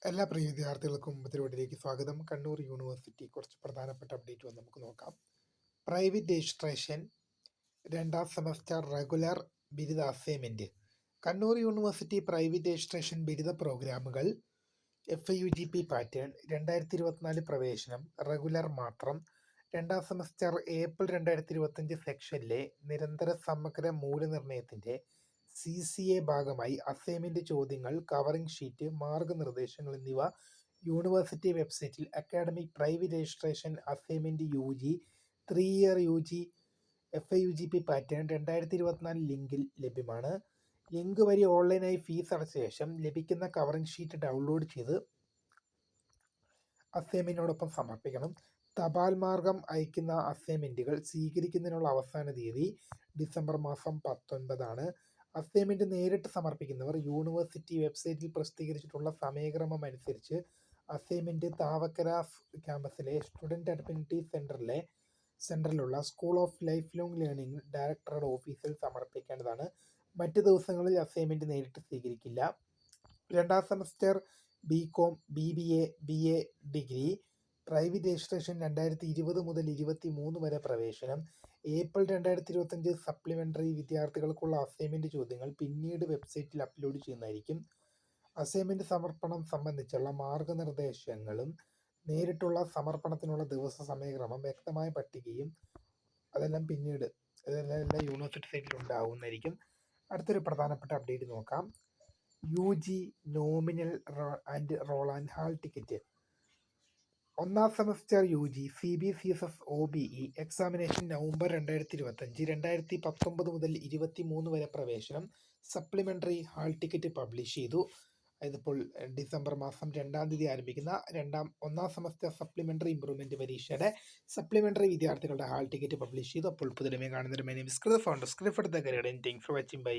എല്ലാ പ്രിയ വിദ്യാർത്ഥികൾക്കും പരിപാടിയിലേക്ക് സ്വാഗതം. കണ്ണൂർ യൂണിവേഴ്സിറ്റി കുറച്ച് പ്രധാനപ്പെട്ട അപ്ഡേറ്റ് നമുക്ക് നോക്കാം. പ്രൈവറ്റ് രജിസ്ട്രേഷൻ രണ്ടാം സെമസ്റ്റർ റെഗുലർ ബിരുദ assignment. Kannur university private registration ബിരുദ പ്രോഗ്രാമുകൾ FIUGP പാറ്റേൺ 2024 പ്രവേശനം റെഗുലർ മാത്രം. രണ്ടാം സെമസ്റ്റർ ഏപ്രിൽ 2025 സെക്ഷനിലെ നിരന്തര സമഗ്ര മൂല്യനിർണ്ണയത്തിന്റെ CCA ഭാഗമായി അസൈൻമെന്റ് ചോദ്യങ്ങൾ, കവറിംഗ് ഷീറ്റ്, മാർഗനിർദ്ദേശങ്ങൾ എന്നിവ യൂണിവേഴ്സിറ്റി വെബ്സൈറ്റിൽ academic private registration assignment UG 3 year UG FIUGP pattern 2024 ലിങ്കിൽ ലഭ്യമാണ്. ലിങ്ക് വഴി ഓൺലൈനായി ഫീസ് അടച്ച ശേഷം ലഭിക്കുന്ന കവറിംഗ് ഷീറ്റ് ഡൗൺലോഡ് ചെയ്ത് അസൈൻമെന്റിനോടൊപ്പം സമർപ്പിക്കണം. തപാൽ മാർഗം അയക്കുന്ന അസൈൻമെന്റുകൾ സ്വീകരിക്കുന്നതിനുള്ള അവസാന തീയതി ഡിസംബർ മാസം 19 അസൈൻമെന്റ് നേരിട്ട് സമർപ്പിക്കുന്നവർ യൂണിവേഴ്സിറ്റി വെബ്സൈറ്റിൽ പ്രസിദ്ധീകരിച്ചിട്ടുള്ള സമയക്രമം അനുസരിച്ച് അസൈൻമെന്റ് താവക്കര ക്യാമ്പസിലെ സ്റ്റുഡന്റ് അഡ്മിനിറ്റി സെന്ററിലുള്ള school of lifelong learning ഡയറക്ടറുടെ ഓഫീസിൽ സമർപ്പിക്കേണ്ടതാണ്. മറ്റ് ദിവസങ്ങളിൽ അസൈൻമെന്റ് നേരിട്ട് സ്വീകരിക്കില്ല. രണ്ടാം semester BCom, BBA, BA degree private registration 2020 മുതൽ 2023 വരെ പ്രവേശനം. ഏപ്രിൽ 2025 സപ്ലിമെന്ററി വിദ്യാർത്ഥികൾക്കുള്ള അസൈൻമെന്റ് ചോദ്യങ്ങൾ പിന്നീട് വെബ്സൈറ്റിൽ അപ്ലോഡ് ചെയ്യുന്നതായിരിക്കും. അസൈൻമെന്റ് സമർപ്പണം സംബന്ധിച്ചുള്ള മാർഗനിർദ്ദേശങ്ങളും നേരിട്ടുള്ള സമർപ്പണത്തിനുള്ള ദിവസ സമയക്രമം വ്യക്തമായ പട്ടികയും അതെല്ലാം യൂണിവേഴ്സിറ്റി സൈറ്റിൽ ഉണ്ടാവുന്നതായിരിക്കും. അടുത്തൊരു പ്രധാനപ്പെട്ട അപ്ഡേറ്റ് നോക്കാം. UG nominal and roll and hall ticket. ഒന്നാം semester UG CBCSS OBE examination November 2025 2019 മുതൽ 23 വരെ പ്രവേശനം. സപ്ലിമെന്ററി ഹാൾ ടിക്കറ്റ് പബ്ലിഷ് ചെയ്തു. ഇതിപ്പോൾ ഡിസംബർ മാസം 2-ാം തീയതി ആരംഭിക്കുന്ന ഒന്നാം സെമസ്റ്റർ സപ്ലിമെന്ററി ഇംപ്രൂവ്മെന്റ് പരീക്ഷയുടെ സപ്ലിമെന്ററി വിദ്യാർത്ഥികളുടെ ഹാൾ ടിക്കറ്റ് പബ്ലിഷ് ചെയ്തു. അപ്പോൾ പുതിയ കാണുന്നൊരു my name is Krith founder script the career. Thanks for watching. By.